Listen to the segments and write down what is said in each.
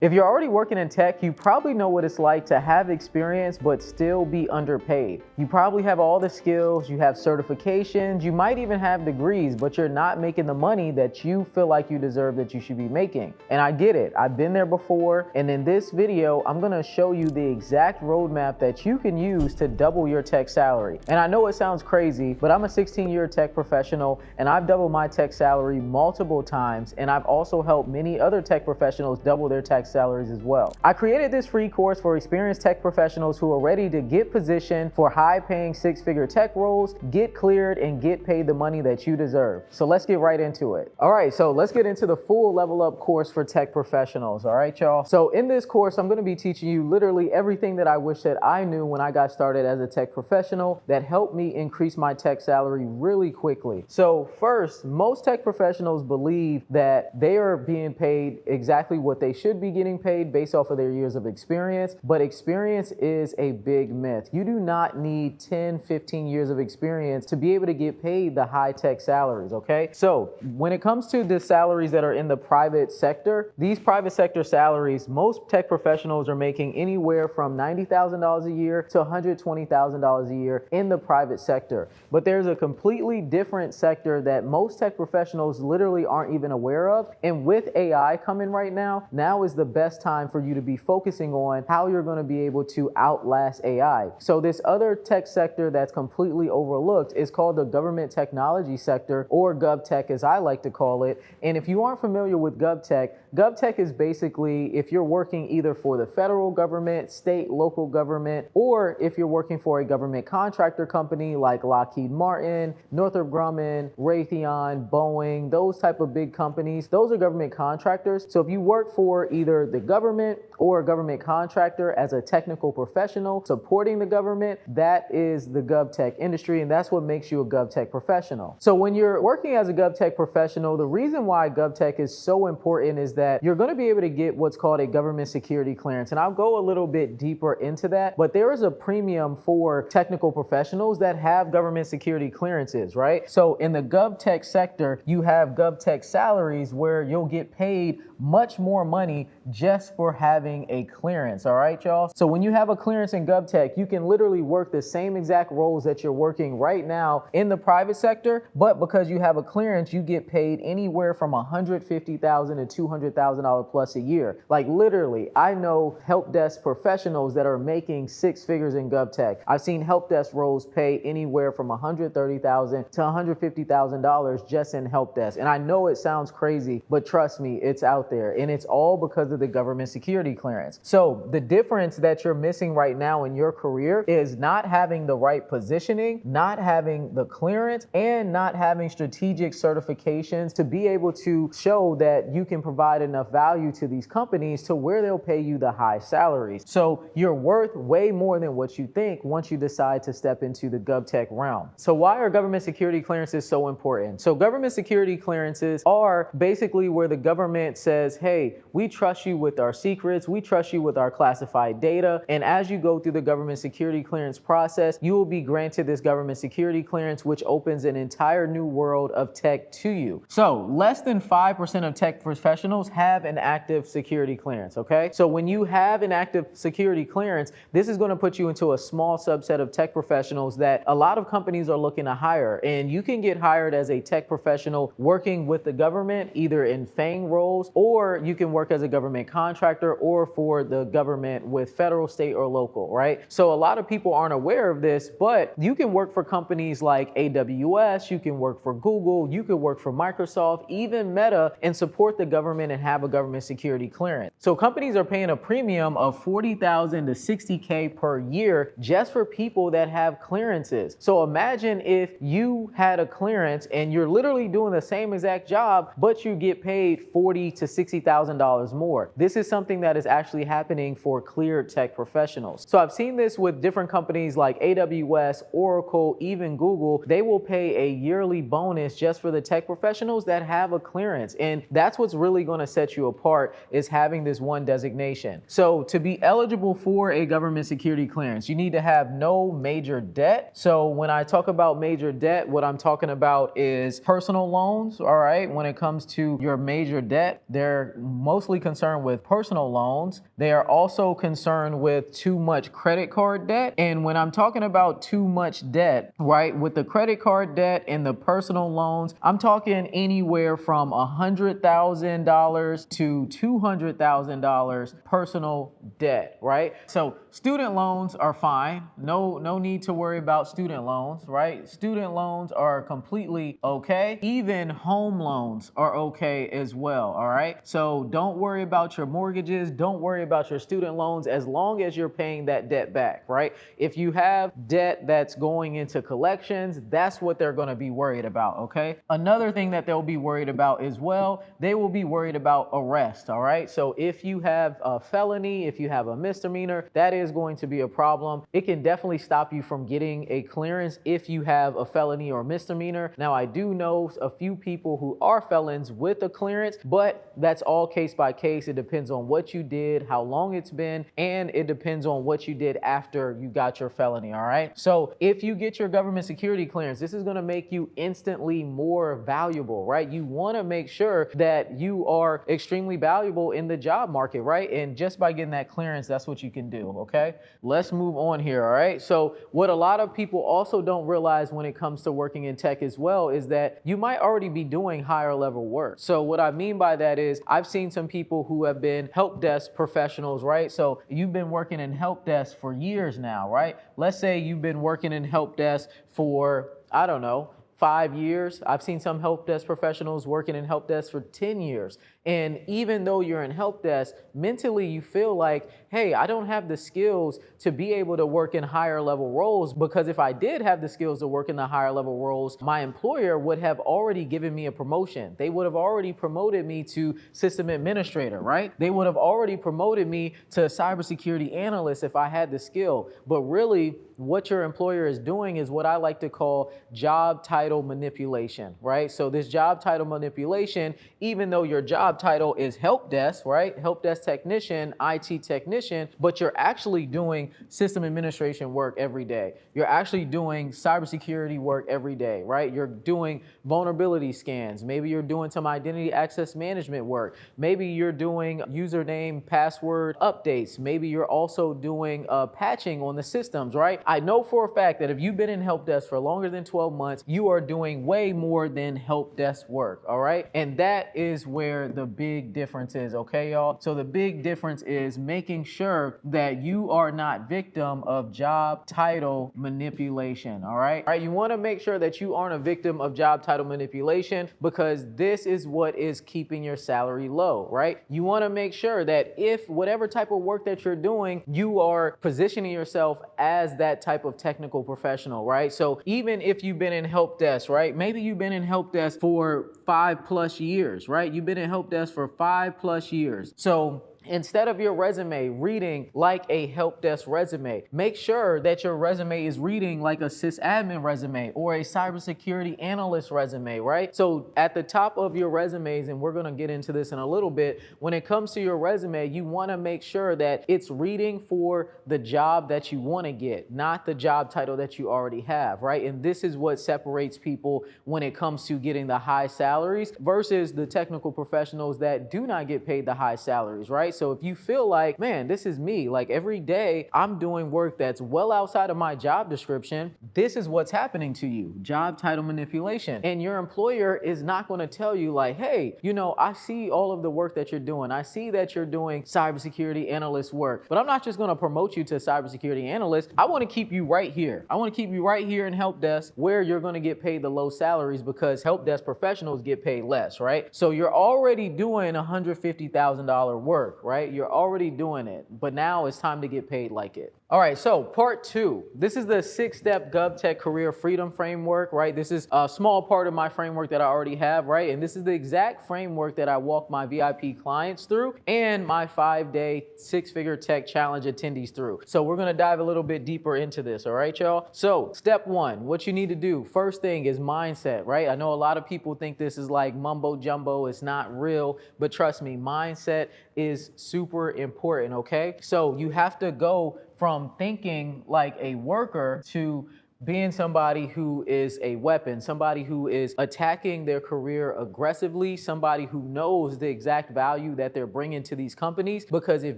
If you're already working in tech, you probably know what it's like to have experience but still be underpaid. You probably have all the skills, you have certifications, you might even have degrees, but you're not making the money that you feel like you deserve that you should be making. And I get it, I've been there before, and in this video, I'm gonna show you the exact roadmap that you can use to double your tech salary. And I know it sounds crazy, but I'm a 16-year tech professional, and I've doubled my tech salary multiple times, and I've also helped many other tech professionals double their tech salaries as well. I created this free course for experienced tech professionals who are ready to get positioned for high-paying six-figure tech roles, get cleared, and get paid the money that you deserve. So let's get right into it. All right, so let's get into the full level up course for tech professionals. All right, y'all. So in this course, I'm going to be teaching you literally everything that I wish that I knew when I got started as a tech professional that helped me increase my tech salary really quickly. So first, most tech professionals believe that they are being paid exactly what they should be getting paid based off of their years of experience, but experience is a big myth. You do not need 10, 15 years of experience to be able to get paid the high tech salaries, okay? So when it comes to the salaries that are in the private sector, these private sector salaries, most tech professionals are making anywhere from $90,000 a year to $120,000 a year in the private sector. But there's a completely different sector that most tech professionals literally aren't even aware of. And with AI coming right now is the best time for you to be focusing on how you're going to be able to outlast AI. So this other tech sector that's completely overlooked is called the government technology sector, or GovTech as I like to call it. And if you aren't familiar with GovTech, GovTech is basically if you're working either for the federal government, state, local government, or if you're working for a government contractor company like Lockheed Martin, Northrop Grumman, Raytheon, Boeing, those type of big companies, those are government contractors. So if you work for either the government or a government contractor as a technical professional supporting the government, that is the GovTech industry, and that's what makes you a GovTech professional. So when you're working as a GovTech professional, the reason why GovTech is so important is that you're going to be able to get what's called a government security clearance, and I'll go a little bit deeper into that, but there is a premium for technical professionals that have government security clearances, right? So in the GovTech sector, you have GovTech salaries where you'll get paid much more money just for having a clearance, all right, y'all? So when you have a clearance in GovTech, you can literally work the same exact roles that you're working right now in the private sector, but because you have a clearance, you get paid anywhere from $150,000 to $200,000 plus a year. Like literally, I know help desk professionals that are making six figures in GovTech. I've seen help desk roles pay anywhere from $130,000 to $150,000 just in help desk. And I know it sounds crazy, but trust me, it's out there, and it's all because of the government security clearance. So the difference that you're missing right now in your career is not having the right positioning, not having the clearance, and not having strategic certifications to be able to show that you can provide enough value to these companies to where they'll pay you the high salaries. So you're worth way more than what you think once you decide to step into the GovTech realm. So why are government security clearances so important? So government security clearances are basically where the government says, hey, we trust you with our secrets, we trust you with our classified data, and as you go through the government security clearance process, you will be granted this government security clearance, which opens an entire new world of tech to you. So less than 5% of tech professionals have an active security clearance, okay? So when you have an active security clearance, this is going to put you into a small subset of tech professionals that a lot of companies are looking to hire, and you can get hired as a tech professional working with the government, either in FANG roles, or you can work as a government contractor or for the government with federal, state, or local, right? So a lot of people aren't aware of this, but you can work for companies like AWS, you can work for Google, you can work for Microsoft, even Meta, and support the government and have a government security clearance. So companies are paying a premium of $40,000 to $60K per year just for people that have clearances. So imagine if you had a clearance and you're literally doing the same exact job, but you get paid $40,000 to $60,000 more. This is something that is actually happening for cleared tech professionals. So I've seen this with different companies like AWS, Oracle, even Google. They will pay a yearly bonus just for the tech professionals that have a clearance. And that's what's really going to set you apart, is having this one designation. So to be eligible for a government security clearance, you need to have no major debt. So when I talk about major debt, what I'm talking about is personal loans, all right? When it comes to your major debt, They're mostly concerned with personal loans. They are also concerned with too much credit card debt. And when I'm talking about too much debt, right, with the credit card debt and the personal loans, I'm talking anywhere from $100,000 to $200,000 personal debt, right? So student loans are fine. No need to worry about student loans, right? Student loans are completely okay. Even home loans are okay as well, all right? So don't worry about your mortgages. Don't worry about your student loans as long as you're paying that debt back, right? If you have debt that's going into collections, that's what they're going to be worried about, okay? Another thing that they'll be worried about as well, they will be worried about arrest, all right? So if you have a felony, if you have a misdemeanor, that is going to be a problem. It can definitely stop you from getting a clearance if you have a felony or misdemeanor. Now, I do know a few people who are felons with a clearance, but that's all case by case. It depends on what you did, how long it's been, and it depends on what you did after you got your felony, all right? So if you get your government security clearance, this is gonna make you instantly more valuable, right? You wanna make sure that you are extremely valuable in the job market, right? And just by getting that clearance, that's what you can do, okay? Let's move on here, all right? So what a lot of people also don't realize when it comes to working in tech as well is that you might already be doing higher level work. So what I mean by that is I've seen some people who have been help desk professionals, right? So you've been working in help desk for years now, right? Let's say you've been working in help desk for, I don't know, 5 years. I've seen some help desk professionals working in help desk for 10 years. And even though you're in help desk, mentally you feel like, hey, I don't have the skills to be able to work in higher level roles, because if I did have the skills to work in the higher level roles, my employer would have already given me a promotion. They would have already promoted me to system administrator, right? They would have already promoted me to cybersecurity analyst if I had the skill. But really, what your employer is doing is what I like to call job title manipulation, right? So this job title manipulation, even though your job title is help desk, right? Help desk technician, IT technician, but you're actually doing system administration work every day. You're actually doing cybersecurity work every day, right? You're doing vulnerability scans. Maybe you're doing some identity access management work. Maybe you're doing username, password updates. Maybe you're also doing patching on the systems, right? I know for a fact that if you've been in help desk for longer than 12 months, you are doing way more than help desk work, all right? And that is where the big difference is, okay, y'all? So the big difference is making sure that you are not victim of job title manipulation, all right? All right, you wanna make sure that you aren't a victim of job title manipulation, because this is what is keeping your salary low, right? You wanna make sure that if whatever type of work that you're doing, you are positioning yourself as that type of technical professional, right? So even if you've been in help desk, right? Maybe you've been in help desk for 5+ years, right? You've been in help desk for 5+ years. So instead of your resume reading like a help desk resume, make sure that your resume is reading like a sysadmin resume or a cybersecurity analyst resume, right? So at the top of your resumes, and we're gonna get into this in a little bit, when it comes to your resume, you wanna make sure that it's reading for the job that you wanna get, not the job title that you already have, right? And this is what separates people when it comes to getting the high salaries versus the technical professionals that do not get paid the high salaries, right? So if you feel like, man, this is me, like every day I'm doing work that's well outside of my job description, this is what's happening to you, job title manipulation. And your employer is not going to tell you like, hey, you know, I see all of the work that you're doing. I see that you're doing cybersecurity analyst work, but I'm not just going to promote you to cybersecurity analyst. I want to keep you right here. I want to keep you right here in help desk where you're going to get paid the low salaries, because help desk professionals get paid less, right? So you're already doing $150,000 work, right? You're already doing it, but now it's time to get paid like it. All right, so part 2. This is the 6-step GovTech career freedom framework, right? This is a small part of my framework that I already have, right? And this is the exact framework that I walk my VIP clients through and my 5-day 6-figure tech challenge attendees through. So we're gonna dive a little bit deeper into this, all right, y'all? So step 1, what you need to do, first thing is mindset, right? I know a lot of people think this is like mumbo jumbo, it's not real, but trust me, mindset is super important, okay? So you have to go from thinking like a worker to being somebody who is a weapon, somebody who is attacking their career aggressively, somebody who knows the exact value that they're bringing to these companies. Because if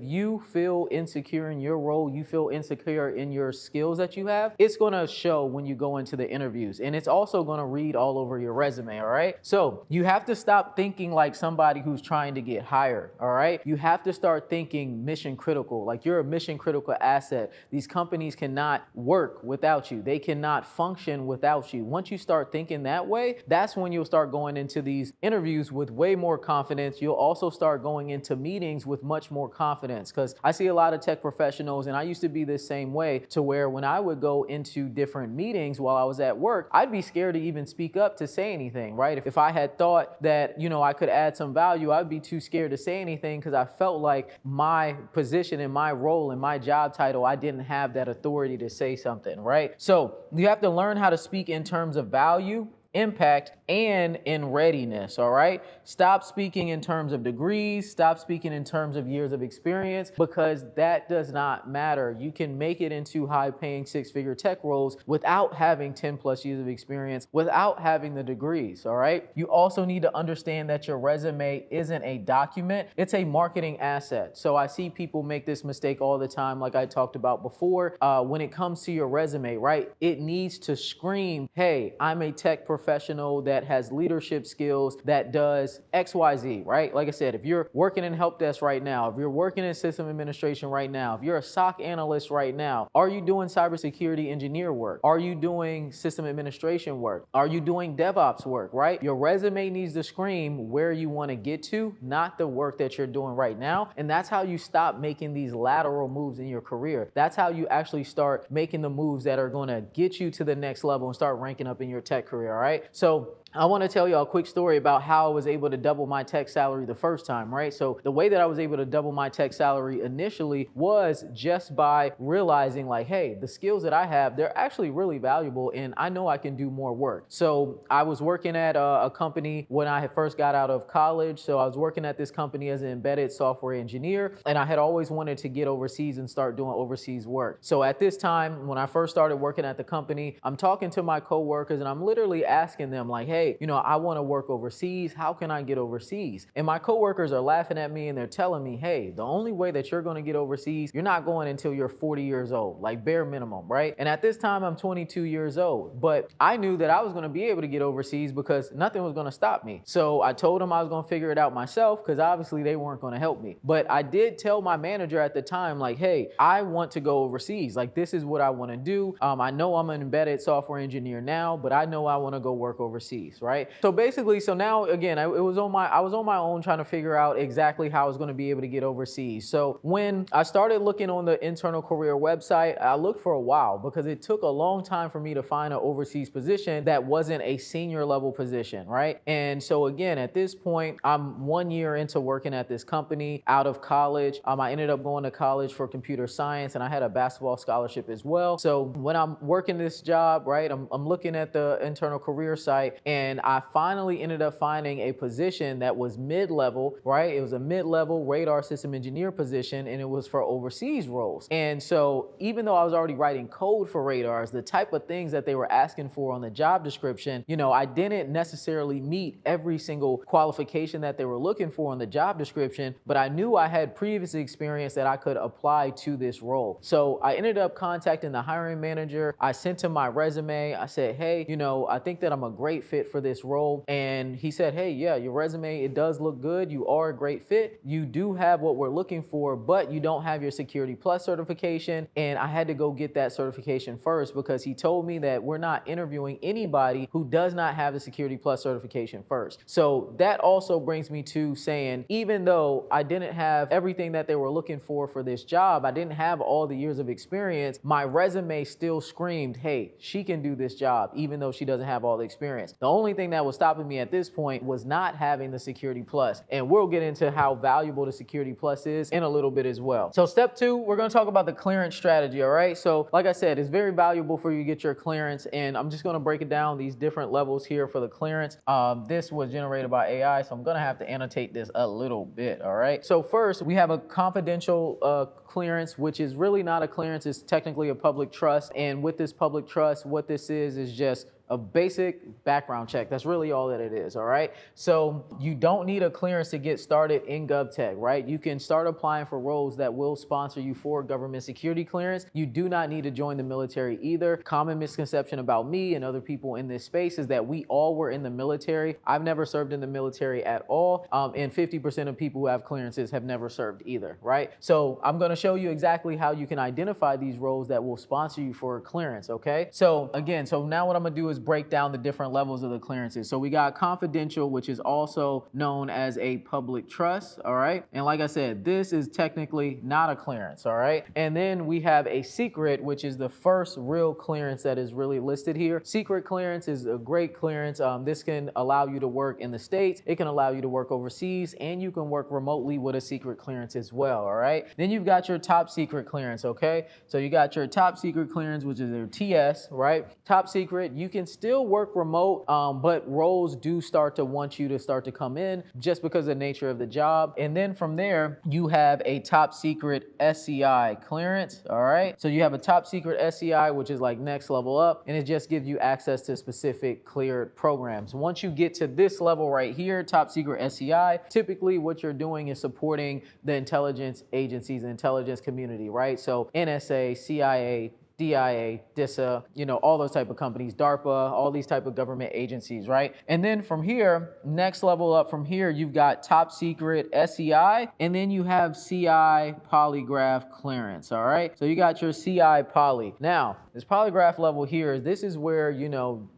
you feel insecure in your role, you feel insecure in your skills that you have, it's going to show when you go into the interviews, and it's also going to read all over your resume. All right. So you have to stop thinking like somebody who's trying to get hired. All right. You have to start thinking mission critical, like you're a mission critical asset. These companies cannot work without you. They cannot function without you. Once you start thinking that way, that's when you'll start going into these interviews with way more confidence. You'll also start going into meetings with much more confidence, because I see a lot of tech professionals, and I used to be the same way, to where when I would go into different meetings while I was at work, I'd be scared to even speak up to say anything, right? If I had thought that, I could add some value, I'd be too scared to say anything, because I felt like my position and my role and my job title, I didn't have that authority to say something, right? So you have to learn how to speak in terms of value, impact, and in readiness. All right. Stop speaking in terms of degrees. Stop speaking in terms of years of experience, because that does not matter. You can make it into high-paying six-figure tech roles without having 10 plus years of experience, without having the degrees. All right. You also need to understand that your resume isn't a document, it's a marketing asset. So I see people make this mistake all the time, like I talked about before. When it comes to your resume, right, it needs to scream, hey, I'm a tech professional that has leadership skills, that does XYZ, right? Like I said, if you're working in help desk right now, if you're working in system administration right now, if you're a SOC analyst right now, are you doing cybersecurity engineer work? Are you doing system administration work? Are you doing DevOps work, right? Your resume needs to scream where you want to get to, not the work that you're doing right now. And that's how you stop making these lateral moves in your career. That's how you actually start making the moves that are going to get you to the next level and start ranking up in your tech career, all right? So I want to tell you a quick story about how I was able to double my tech salary the first time, right? So the way that I was able to double my tech salary initially was just by realizing like, hey, the skills that I have, they're actually really valuable, and I know I can do more work. So I was working at a company when I had first got out of college. So I was working at this company as an embedded software engineer, and I had always wanted to get overseas and start doing overseas work. So at this time, when I first started working at the company, I'm talking to my coworkers and I'm literally asking them like, hey, I want to work overseas. How can I get overseas? And my coworkers are laughing at me and they're telling me, hey, the only way that you're going to get overseas, you're not going until you're 40 years old, like bare minimum, right? And at this time, I'm 22 years old, but I knew that I was going to be able to get overseas because nothing was going to stop me. So I told them I was going to figure it out myself, because obviously they weren't going to help me. But I did tell my manager at the time, like, hey, I want to go overseas. Like, this is what I want to do. I know I'm an embedded software engineer now, but I know I want to go work overseas, right? So basically, so now again, I was on my own trying to figure out exactly how I was going to be able to get overseas. So when I started looking on the internal career website, I looked for a while because it took a long time for me to find an overseas position that wasn't a senior level position, right? And so again, at this point, I'm 1 year into working at this company out of college. I ended up going to college for computer science, and I had a basketball scholarship as well. So when I'm working this job, right, I'm looking at the internal career site, and I finally ended up finding a position that was mid-level, right? It was a mid-level radar system engineer position, and it was for overseas roles. And so even though I was already writing code for radars, the type of things that they were asking for on the job description, I didn't necessarily meet every single qualification that they were looking for on the job description, but I knew I had previous experience that I could apply to this role. So I ended up contacting the hiring manager. I sent him my resume. I said, hey, I think that I'm a great fit for this role. And he said, hey, yeah, your resume, it does look good. You are a great fit. You do have what we're looking for, but you don't have your Security Plus certification. And I had to go get that certification first, because he told me that we're not interviewing anybody who does not have the Security Plus certification first. So that also brings me to saying, even though I didn't have everything that they were looking for this job, I didn't have all the years of experience, my resume still screamed, hey, she can do this job, even though she doesn't have all the experience. The only thing that was stopping me at this point was not having the Security Plus. And we'll get into how valuable the Security Plus is in a little bit as well. So step 2, we're going to talk about the clearance strategy, all right? So like I said, it's very valuable for you to get your clearance, and I'm just going to break it down, these different levels here for the clearance. This was generated by AI, so I'm going to have to annotate this a little bit, all right? So first, we have a confidential clearance, which is really not a clearance, it's technically a public trust. And with this public trust, what this is just a basic background check. That's really all that it is, all right? So you don't need a clearance to get started in GovTech, right? You can start applying for roles that will sponsor you for government security clearance. You do not need to join the military either. Common misconception about me and other people in this space is that we all were in the military. I've never served in the military at all, and 50% of people who have clearances have never served either, right? So I'm gonna show you exactly how you can identify these roles that will sponsor you for a clearance, okay? So again, now what I'm gonna do is break down the different levels of the clearances. So we got confidential, which is also known as a public trust, all right? And like I said, this is technically not a clearance, all right? And then we have a secret, which is the first real clearance that is really listed here. Secret clearance is a great clearance. This can allow you to work in the States, it can allow you to work overseas, and you can work remotely with a secret clearance as well, all right? Then you've got your top secret clearance, okay? So you got your top secret clearance, which is your TS, right? Top secret, you can still work remote, but roles do start to want you to start to come in just because of the nature of the job. And then from there, you have a top secret SCI clearance, all right? So you have a top secret SCI, which is like next level up, and it just gives you access to specific cleared programs. Once you get to this level right here, top secret SCI, typically what you're doing is supporting the intelligence agencies, the intelligence community, right? So NSA, CIA, DIA, DISA, you know, all those type of companies, DARPA, all these type of government agencies, right? And then from here, next level up from here, you've got top secret SCI, and then you have CI polygraph clearance, all right? So you got your CI poly. Now, this polygraph level here, this is where, you know,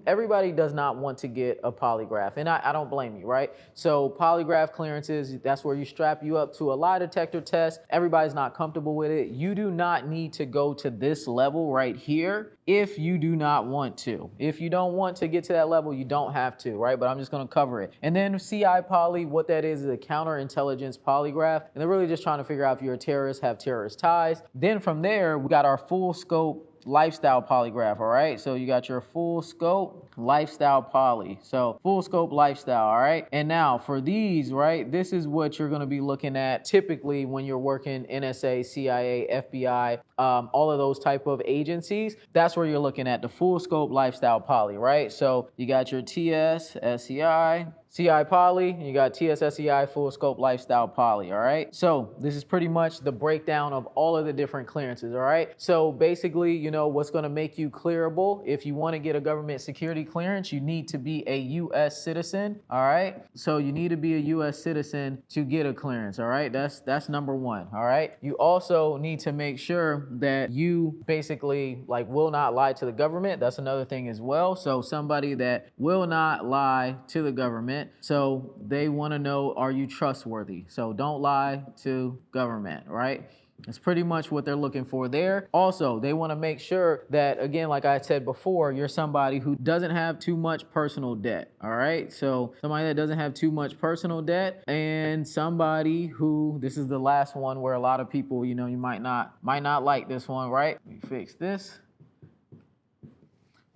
everybody does not want to get a polygraph, and I don't blame you, right? So polygraph clearances, that's where you strap you up to a lie detector test. Everybody's not comfortable with it. You do not need to go to this level right here if you do not want to. If you don't want to get to that level, you don't have to, right? But I'm just gonna cover it. And then CI poly, what that is a counterintelligence polygraph, and they're really just trying to figure out if you're a terrorist, have terrorist ties. Then from there, we got our full scope lifestyle polygraph, all right? So you got your full scope lifestyle poly. So full scope lifestyle, all right? And now for these, right, this is what you're gonna be looking at typically when you're working NSA, CIA, FBI, all of those type of agencies. That's where you're looking at the full scope lifestyle poly, right? So you got your TS, SCI, CI poly, you got TSSCI full scope lifestyle poly, all right? So this is pretty much the breakdown of all of the different clearances, all right? So basically, you know, what's gonna make you clearable, if you wanna get a government security clearance, you need to be a US citizen, all right? So you need to be a US citizen to get a clearance, all right? That's number one, all right? You also need to make sure that you basically like will not lie to the government. That's another thing as well. So somebody that will not lie to the government. So they want to know, are you trustworthy? So don't lie to government, right? That's pretty much what they're looking for there. Also, they want to make sure that, again, like I said before, you're somebody who doesn't have too much personal debt, all right? So somebody that doesn't have too much personal debt, and somebody who, this is the last one where a lot of people, you know, you might not like this one, right? Let me fix this.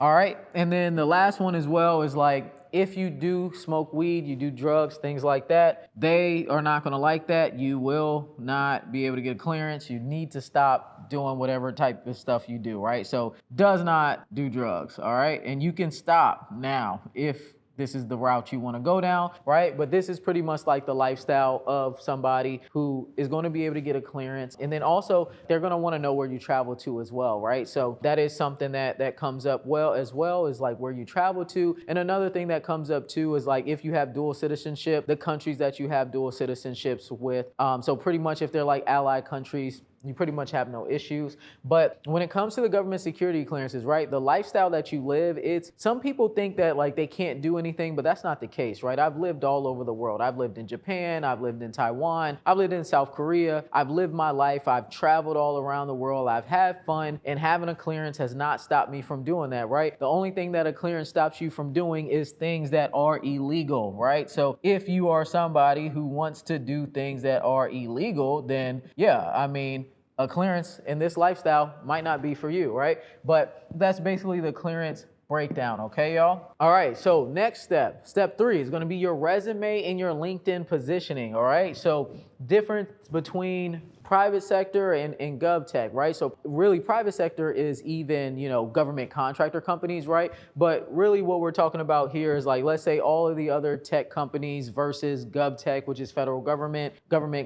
All right, and then the last one as well is like, if you do smoke weed, you do drugs, things like that, they are not gonna like that. You will not be able to get a clearance. You need to stop doing whatever type of stuff you do, right? So does not do drugs, all right? And you can stop now if this is the route you want to go down, right? But this is pretty much like the lifestyle of somebody who is going to be able to get a clearance. And then also they're going to want to know where you travel to as well, right? So that is something that comes up as well is like where you travel to. And another thing that comes up too is like if you have dual citizenship, the countries that you have dual citizenships with. So pretty much if they're like allied countries, you pretty much have no issues. But when it comes to the government security clearances, right, the lifestyle that you live, it's, some people think that like they can't do anything, but that's not the case, right? I've lived all over the world. I've lived in Japan, I've lived in Taiwan, I've lived in South Korea. I've lived my life. I've traveled all around the world. I've had fun, and having a clearance has not stopped me from doing that, right? The only thing that a clearance stops you from doing is things that are illegal, right? So if you are somebody who wants to do things that are illegal, then yeah, I mean, a clearance in this lifestyle might not be for you, right? But that's basically the clearance breakdown, okay, y'all? All right, so next step 3 is gonna be your resume and your LinkedIn positioning, all right? So difference between private sector and GovTech, right? So really private sector is even, you know, government contractor companies, right? But really what we're talking about here is like, let's say all of the other tech companies versus GovTech, which is federal government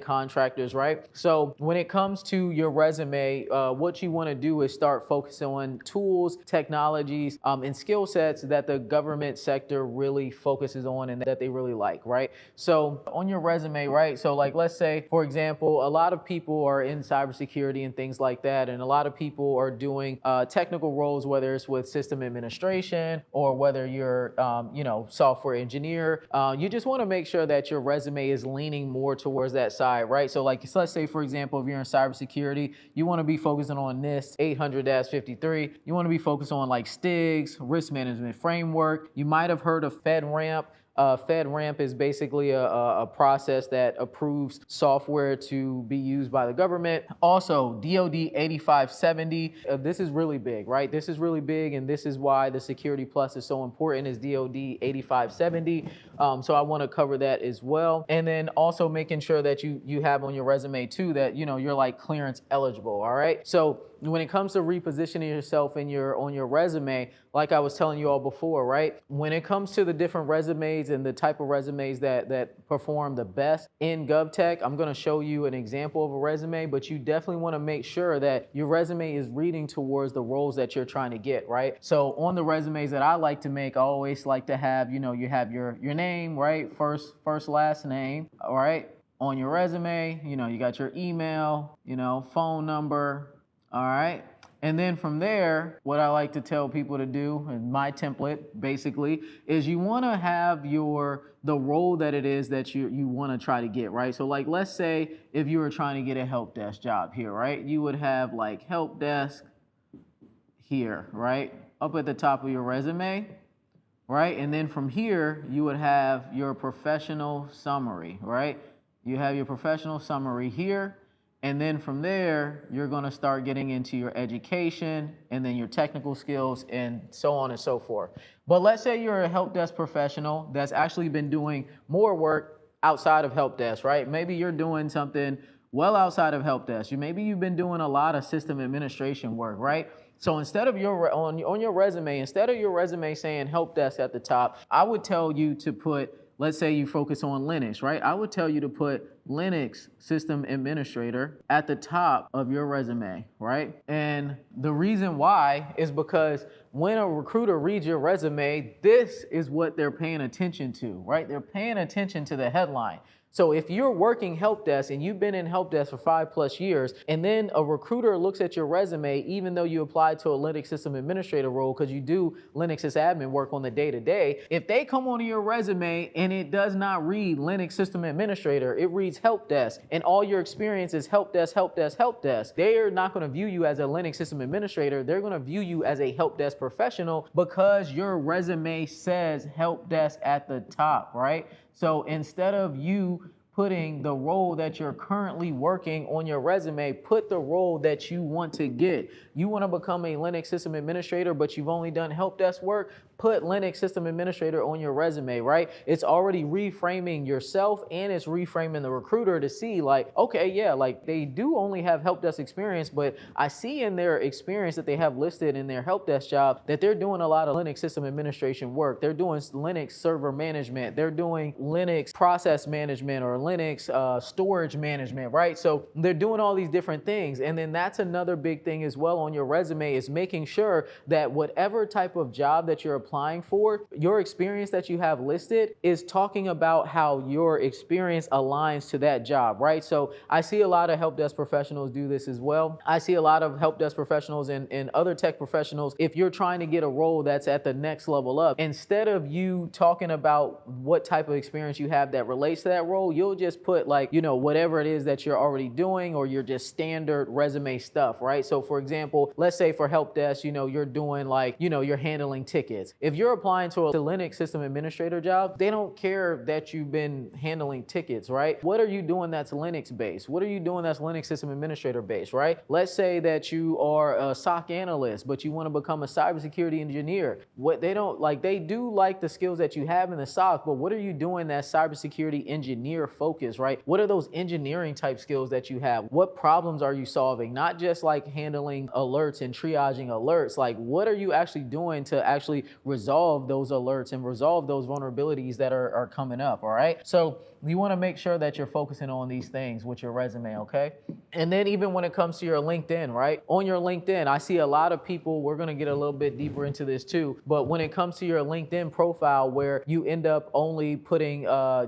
contractors, right? So when it comes to your resume, what you wanna do is start focusing on tools, technologies, and skill sets that the government sector really focuses on and that they really like, right? So on your resume, right? So like, let's say, for example, a lot of people are in cybersecurity and things like that, and a lot of people are doing technical roles, whether it's with system administration or whether you're, you know, software engineer. You just want to make sure that your resume is leaning more towards that side, right? So like, let's say, for example, if you're in cybersecurity, you want to be focusing on NIST 800-53. You want to be focused on like STIGs, risk management framework. You might have heard of FedRAMP. FedRAMP is basically a process that approves software to be used by the government. Also, DoD 8570. This is really big, right? This is really big, and this is why the Security Plus is so important, is DoD 8570. So I want to cover that as well. And then also making sure that you have on your resume too that, you know, you're like clearance eligible, all right? So when it comes to repositioning yourself on your resume, like I was telling you all before, right? When it comes to the different resumes and the type of resumes that perform the best in GovTech, I'm gonna show you an example of a resume, but you definitely wanna make sure that your resume is reading towards the roles that you're trying to get, right? So on the resumes that I like to make, I always like to have, you know, you have your name, right? First, last name, all right? On your resume, you know, you got your email, you know, phone number, all right? And then from there, what I like to tell people to do, and my template basically, is you wanna have the role that it is that you wanna try to get, right? So like, let's say if you were trying to get a help desk job here, right? You would have like help desk here, right? Up at the top of your resume, right? And then from here, you would have your professional summary, right? You have your professional summary here. And then from there, you're gonna start getting into your education and then your technical skills and so on and so forth. But let's say you're a help desk professional that's actually been doing more work outside of help desk, right? Maybe you're doing something well outside of help desk. Maybe you've been doing a lot of system administration work, right? So instead of on your resume, instead of your resume saying help desk at the top, I would tell you to put, let's say you focus on Linux, right? I would tell you to put Linux system administrator at the top of your resume, right? And the reason why is because when a recruiter reads your resume, this is what they're paying attention to, right? They're paying attention to the headline. So if you're working help desk and you've been in help desk for 5+ years, and then a recruiter looks at your resume, even though you applied to a Linux system administrator role because you do Linux sysadmin work on the day-to-day, if they come onto your resume and it does not read Linux system administrator, it reads help desk, and all your experience is help desk, help desk, help desk, they are not going to view you as a Linux system administrator. They're going to view you as a help desk professional because your resume says help desk at the top, right? So instead of you putting the role that you're currently working on your resume, put the role that you want to get. You want to become a Linux system administrator, but you've only done help desk work, put Linux system administrator on your resume, right? It's already reframing yourself and it's reframing the recruiter to see like, okay, yeah, like they do only have help desk experience, but I see in their experience that they have listed in their help desk job that they're doing a lot of Linux system administration work. They're doing Linux server management. They're doing Linux process management or Linux storage management, right? So they're doing all these different things. And then that's another big thing as well on your resume is making sure that whatever type of job that you're applying applying for, your experience that you have listed is talking about how your experience aligns to that job, right? So I see a lot of help desk professionals do this as well. I see a lot of help desk professionals and other tech professionals. If you're trying to get a role that's at the next level up, instead of you talking about what type of experience you have that relates to that role, you'll just put like, whatever it is that you're already doing, or your just standard resume stuff, right? So for example, let's say for help desk, you're doing like, you're handling tickets. If you're applying to a Linux system administrator job, they don't care that you've been handling tickets, right? What are you doing that's Linux based? What are you doing that's Linux system administrator based, right? Let's say that you are a SOC analyst, but you want to become a cybersecurity engineer. What they don't like, they do like the skills that you have in the SOC, but what are you doing that's cybersecurity engineer focused, right? What are those engineering type skills that you have? What problems are you solving? Not just like handling alerts and triaging alerts. Like, what are you actually doing to actually resolve those alerts and resolve those vulnerabilities that are coming up, all right? So you want to make sure that you're focusing on these things with your resume, okay? And then even when it comes to your LinkedIn, right? On your LinkedIn, I see a lot of people, we're going to get a little bit deeper into this too, but when it comes to your LinkedIn profile where you end up only putting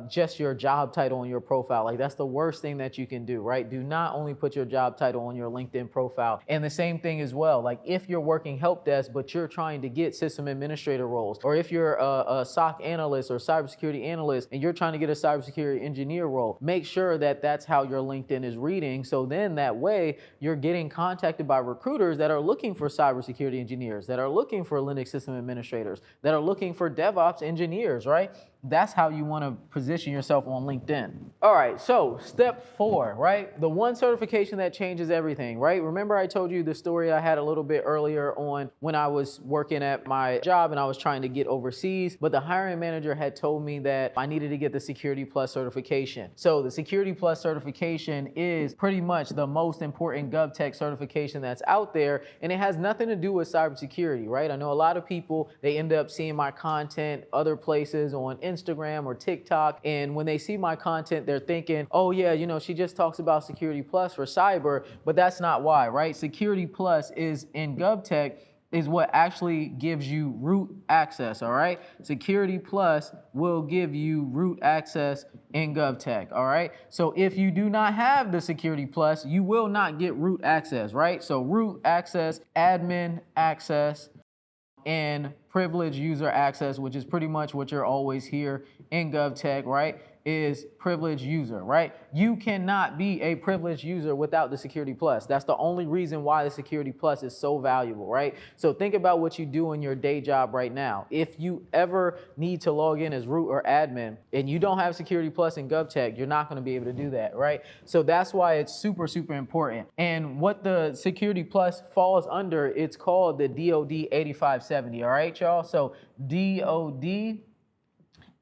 just your job title on your profile, like that's the worst thing that you can do, right? Do not only put your job title on your LinkedIn profile. And the same thing as well, like if you're working help desk, but you're trying to get system administrator roles, or if you're a SOC analyst or cybersecurity analyst and you're trying to get a cybersecurity engineer role, make sure that that's how your LinkedIn is reading. So then that way you're getting contacted by recruiters that are looking for cybersecurity engineers, that are looking for Linux system administrators, that are looking for DevOps engineers, right? That's how you want to position yourself on LinkedIn. All right, so step 4, right? The one certification that changes everything, right? Remember I told you the story I had a little bit earlier on when I was working at my job and I was trying to get overseas, but the hiring manager had told me that I needed to get the Security Plus certification. So the Security Plus certification is pretty much the most important GovTech certification that's out there, and it has nothing to do with cybersecurity, right? I know a lot of people, they end up seeing my content other places on Instagram or TikTok, and when they see my content, they're thinking, oh yeah, she just talks about Security Plus for cyber, but that's not why, right? Security Plus is in GovTech is what actually gives you root access, all right? Security Plus will give you root access in GovTech, all right? So if you do not have the Security Plus, you will not get root access, right? So root access, admin access, and privileged user access, which is pretty much what you're always here in GovTech, right? Is privileged user, right? You cannot be a privileged user without the Security Plus. That's the only reason why the Security Plus is so valuable, right? So think about what you do in your day job right now. If you ever need to log in as root or admin and you don't have Security Plus in GovTech, you're not going to be able to do that, right? So that's why it's super, super important. And what the Security Plus falls under, it's called the DoD 8570, all right, y'all? So DoD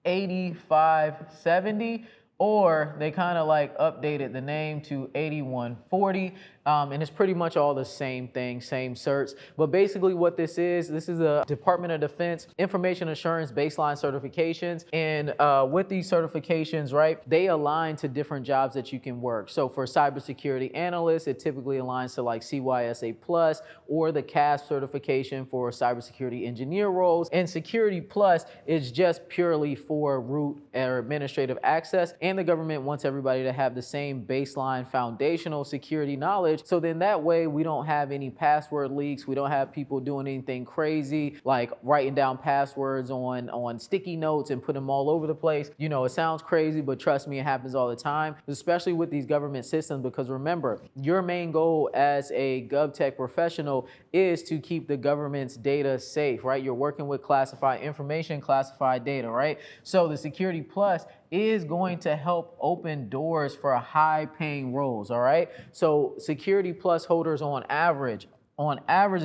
8570, or they kind of like updated the name to 8140. And it's pretty much all the same thing, same certs. But basically what this is a Department of Defense Information Assurance Baseline Certifications. And with these certifications, right, they align to different jobs that you can work. So for cybersecurity analysts, it typically aligns to like CYSA Plus or the CASP certification for cybersecurity engineer roles. And Security Plus is just purely for root or administrative access. And the government wants everybody to have the same baseline foundational security knowledge. So then that way we don't have any password leaks. We don't have people doing anything crazy like writing down passwords on sticky notes and put them all over the place. It sounds crazy, but trust me, it happens all the time, especially with these government systems, because remember, your main goal as a GovTech professional is to keep the government's data safe, right? You're working with classified information, classified data, right? So the Security Plus is going to help open doors for high paying roles, all right? So Security Plus holders on average, a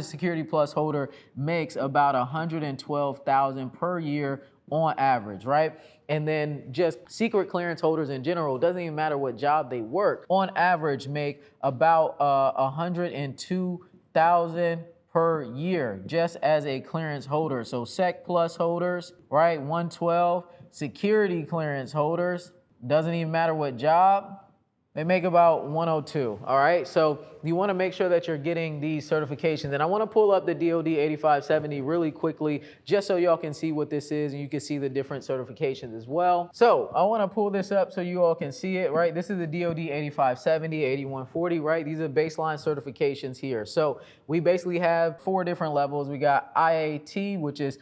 Security Plus holder makes about $112,000 per year on average, right? And then just secret clearance holders in general, doesn't even matter what job they work, on average make about $102,000 per year just as a clearance holder. So Sec Plus holders, right, 112. Security clearance holders, doesn't even matter what job, They make about 102, all right? So you wanna make sure that you're getting these certifications. And I wanna pull up the DoD 8570 really quickly, just so y'all can see what this is and you can see the different certifications as well. So I wanna pull this up so you all can see it, right? This is the DoD 8570, 8140, right? These are baseline certifications here. So we basically have 4 different levels. We got IAT, which is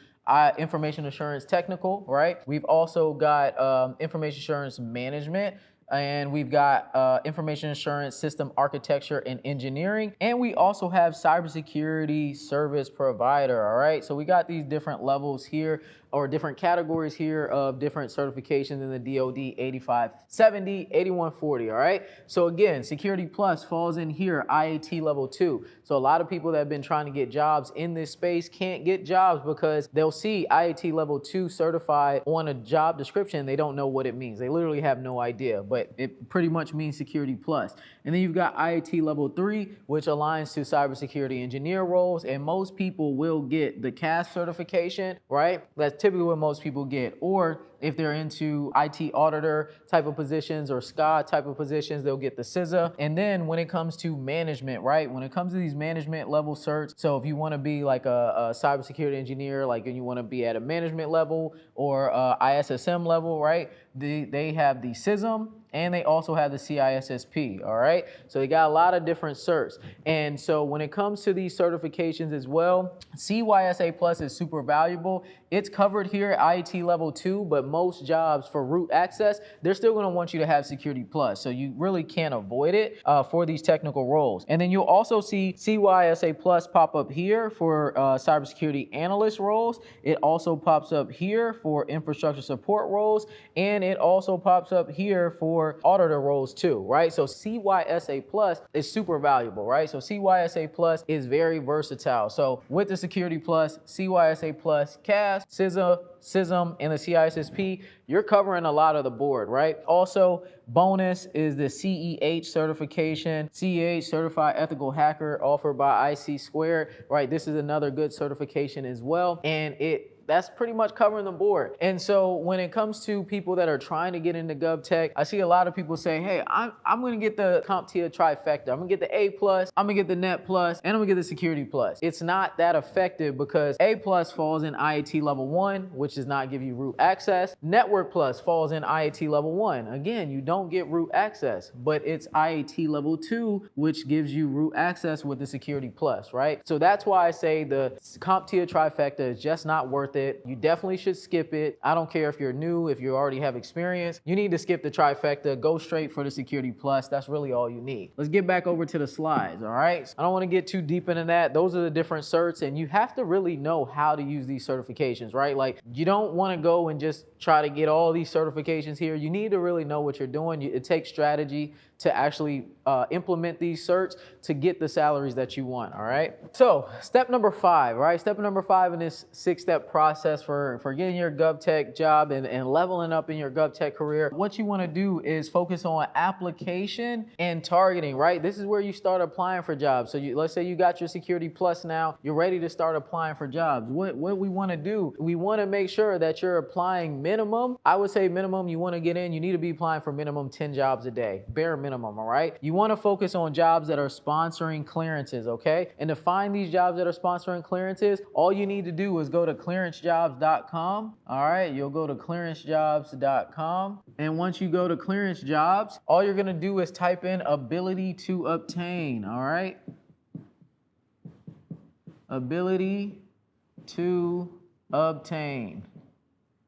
Information Assurance Technical, right? We've also got Information Assurance Management, and we've got Information Assurance System Architecture and Engineering, and we also have Cybersecurity Service Provider, all right? So we got these different levels here, or different categories here of different certifications in the DoD 8570, 8140, all right? So again, Security Plus falls in here, IAT level 2. So a lot of people that have been trying to get jobs in this space can't get jobs because they'll see IAT level 2 certified on a job description. They don't know what it means. They literally have no idea, but it pretty much means Security Plus. And then you've got IAT level 3, which aligns to cybersecurity engineer roles, and most people will get the CAS certification, right? That's typically what most people get. Or if they're into IT auditor type of positions or SCA type of positions, they'll get the CISA. And then when it comes to management, right? When it comes to these management level certs, so if you want to be like a cybersecurity engineer, like you want to be at a management level or ISSM level, right? They have the CISM, and they also have the CISSP, all right? So they got a lot of different certs. And so when it comes to these certifications as well, CYSA Plus is super valuable. It's covered here at IAT level 2, but most jobs for root access, they're still gonna want you to have Security Plus. So you really can't avoid it for these technical roles. And then you'll also see CYSA Plus pop up here for cybersecurity analyst roles. It also pops up here for infrastructure support roles, and it also pops up here for auditor roles too, right? So CYSA Plus is super valuable, right? So CYSA Plus is very versatile. So with the Security Plus, CYSA Plus, CAS, CISA, CISM, and the CISSP, you're covering a lot of the board, right? Also, bonus is the CEH certification, CEH, Certified Ethical Hacker, offered by IC Squared, right? This is another good certification as well, and that's pretty much covering the board. And so when it comes to people that are trying to get into GovTech, I see a lot of people saying, hey, I'm gonna get the CompTIA trifecta. I'm gonna get the A+, I'm gonna get the Net+, and I'm gonna get the Security Plus. It's not that effective because A+ falls in IAT level 1, which does not give you root access. Network Plus falls in IAT level 1. Again, you don't get root access, but it's IAT level 2, which gives you root access with the Security Plus, right? So that's why I say the CompTIA trifecta is just not worth it. You definitely should skip it. I don't care if you're new, if you already have experience. You need to skip the trifecta. Go straight for the Security Plus. That's really all you need. Let's get back over to the slides, all right? I don't want to get too deep into that. Those are the different certs, and you have to really know how to use these certifications, right? Like, you don't want to go and just try to get all these certifications here. You need to really know what you're doing. It takes strategy to actually implement these certs to get the salaries that you want, all right? So step number 5, right? Step number 5 in this 6-step process for getting your GovTech job and leveling up in your GovTech career. What you wanna do is focus on application and targeting, right? This is where you start applying for jobs. So let's say you got your Security Plus now, you're ready to start applying for jobs. What we wanna do, we wanna make sure that you're applying minimum. I would say minimum, you wanna get in, you need to be applying for minimum 10 jobs a day, bare minimum, all right? You wanna focus on jobs that are sponsoring clearances, okay? And to find these jobs that are sponsoring clearances, all you need to do is go to clearancejobs.com, all right? You'll go to clearancejobs.com. And once you go to clearance jobs, all you're gonna do is type in ability to obtain, all right? Ability to obtain.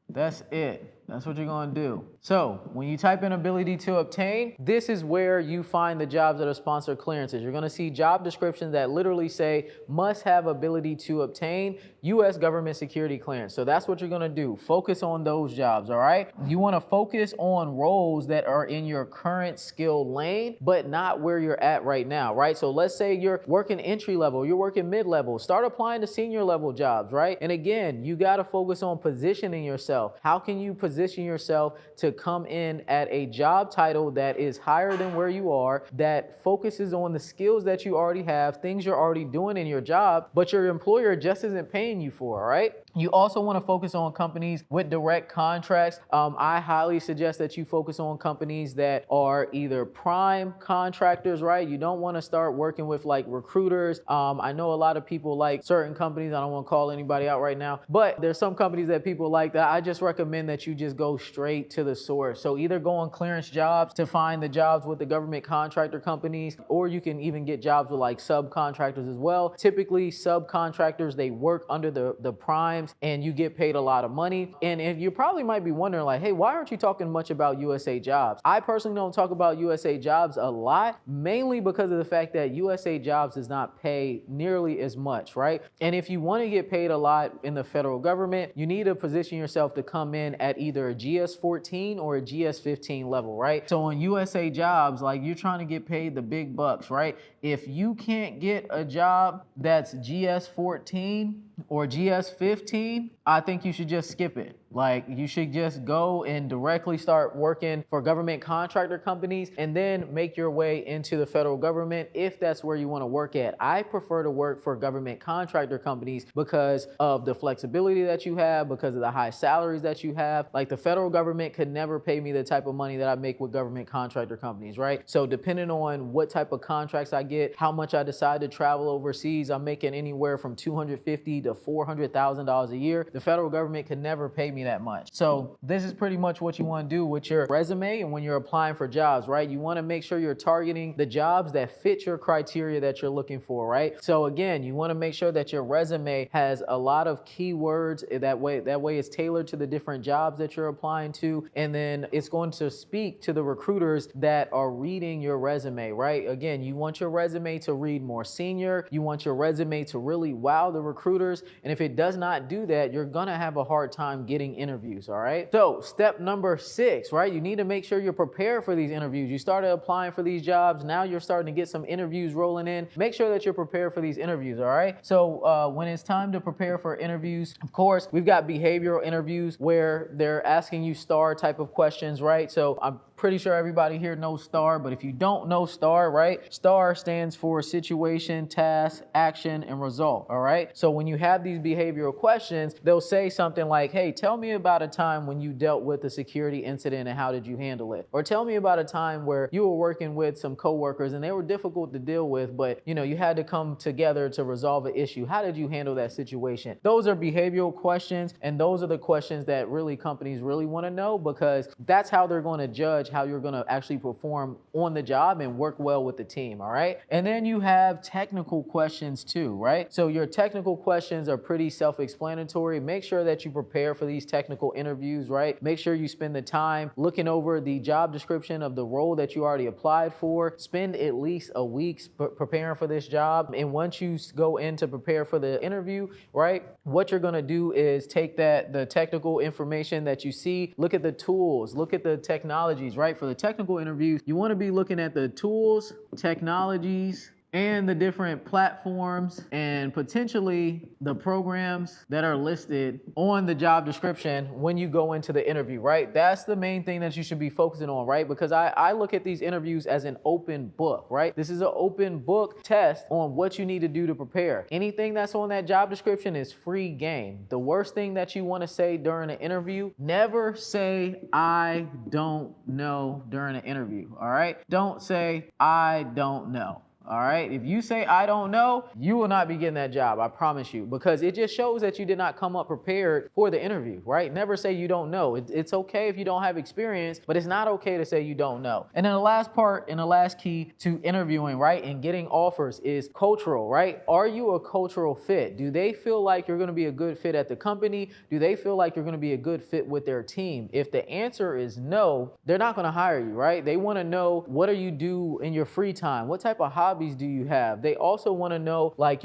That's it. That's what you're gonna do. So when you type in ability to obtain, this is where you find the jobs that are sponsored clearances. You're gonna see job descriptions that literally say must have ability to obtain U.S. government security clearance. So that's what you're gonna do. Focus on those jobs, all right? You wanna focus on roles that are in your current skill lane, but not where you're at right now, right? So let's say you're working entry level, you're working mid-level, start applying to senior level jobs, right? And again, you gotta focus on positioning yourself. How can you position yourself to come in at a job title that is higher than where you are, that focuses on the skills that you already have, things you're already doing in your job, but your employer just isn't paying you for, all right? You also want to focus on companies with direct contracts. I highly suggest that you focus on companies that are either prime contractors, right? You don't want to start working with like recruiters. I know a lot of people like certain companies. I don't want to call anybody out right now, but there's some companies that people like that. I just recommend that you just go straight to the source. So either go on clearance jobs to find the jobs with the government contractor companies, or you can even get jobs with like subcontractors as well. Typically subcontractors, they work under the prime, and you get paid a lot of money. And if you probably might be wondering like, hey, why aren't you talking much about USA Jobs? I personally don't talk about USA Jobs a lot, mainly because of the fact that USA Jobs does not pay nearly as much, right? And if you want to get paid a lot in the federal government, you need to position yourself to come in at either a GS-14 or a GS-15 level, right? So on USA Jobs, like you're trying to get paid the big bucks, right? If you can't get a job that's GS-14 or GS-15, I think you should just skip it. Like you should just go and directly start working for government contractor companies and then make your way into the federal government if that's where you want to work at. I prefer to work for government contractor companies because of the flexibility that you have, because of the high salaries that you have. Like the federal government could never pay me the type of money that I make with government contractor companies, right? So depending on what type of contracts I get, how much I decide to travel overseas, I'm making anywhere from $250,000 to $400,000 a year. The federal government could never pay me that much. So this is pretty much what you want to do with your resume and when you're applying for jobs, right? You want to make sure you're targeting the jobs that fit your criteria that you're looking for, right? So again, you want to make sure that your resume has a lot of keywords. That way it's tailored to the different jobs that you're applying to, and then it's going to speak to the recruiters that are reading your resume, right? Again, you want your resume to read more senior. You want your resume to really wow the recruiters, and if it does not do that, you're gonna have a hard time getting interviews, all right? So step number 6, right? You need to make sure you're prepared for these interviews. You started applying for these jobs. Now you're starting to get some interviews rolling in. Make sure that you're prepared for these interviews, all right? So when it's time to prepare for interviews, of course, we've got behavioral interviews where they're asking you STAR type of questions, right? So I'm pretty sure everybody here knows STAR, but if you don't know STAR, right? STAR stands for situation, task, action, and result, all right? So when you have these behavioral questions, they'll say something like, hey, tell me about a time when you dealt with a security incident and how did you handle it? Or tell me about a time where you were working with some coworkers and they were difficult to deal with, but you had to come together to resolve an issue. How did you handle that situation? Those are behavioral questions, and those are the questions that really companies really want to know, because that's how they're going to judge how you're going to actually perform on the job and work well with the team, all right? And then you have technical questions too, right? So your technical questions are pretty self-explanatory. Make sure that you prepare for these technical interviews, right? Make sure you spend the time looking over the job description of the role that you already applied for. Spend at least a week preparing for this job. And once you go in to prepare for the interview, right, what you're going to do is take the technical information that you see, look at the tools, look at the technologies, right? For the technical interviews, you want to be looking at the tools, technologies, and the different platforms and potentially the programs that are listed on the job description when you go into the interview, right? That's the main thing that you should be focusing on, right? Because I look at these interviews as an open book, right? This is an open book test on what you need to do to prepare. Anything that's on that job description is free game. The worst thing that you want to say during an interview, never say, I don't know during an interview, all right? Don't say, I don't know. All right, if you say, I don't know, you will not be getting that job, I promise you, because it just shows that you did not come up prepared for the interview, right? Never say you don't know. It's okay if you don't have experience, but it's not okay to say you don't know. And then the last part and the last key to interviewing, right, and getting offers is cultural, right? Are you a cultural fit? Do they feel like you're gonna be a good fit at the company? Do they feel like you're gonna be a good fit with their team? If the answer is no, they're not gonna hire you, right? They wanna know, what do you do in your free time? What type of hobbies do you have? They also want to know, like,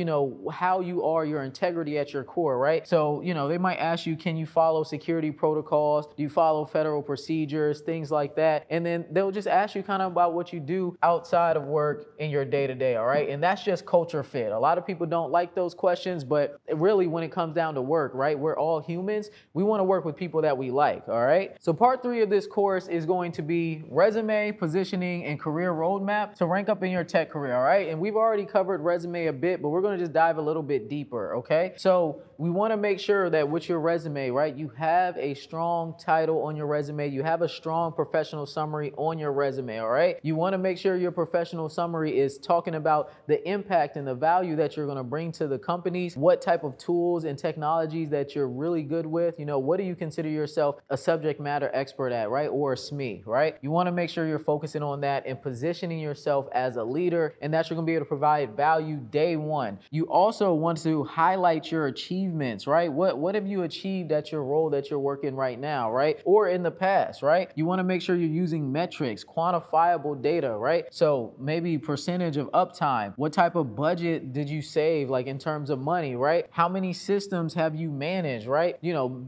how you are, your integrity at your core, right? So, they might ask you, can you follow security protocols? Do you follow federal procedures? Things like that. And then they'll just ask you kind of about what you do outside of work in your day-to-day, all right? And that's just culture fit. A lot of people don't like those questions, but really when it comes down to work, right? We're all humans. We want to work with people that we like, all right? So part 3 of this course is going to be resume, positioning, and career roadmap to rank up in your tech career, all right? And we've already covered resume a bit, but we're going to just dive a little bit deeper, okay? So we want to make sure that with your resume, right, you have a strong title on your resume, you have a strong professional summary on your resume, all right? You want to make sure your professional summary is talking about the impact and the value that you're going to bring to the companies, what type of tools and technologies that you're really good with. You know, what do you consider yourself a subject matter expert at, right? Or a SME, right? You want to make sure you're focusing on that and positioning yourself as a leader, and that you're going to be able to provide value day one. You also want to highlight your achievements, right? What have you achieved at your role that you're working right now, right? Or in the past, right? You want to make sure you're using metrics, quantifiable data, right? So maybe percentage of uptime, what type of budget did you save, like in terms of money, right? How many systems have you managed, right? You know,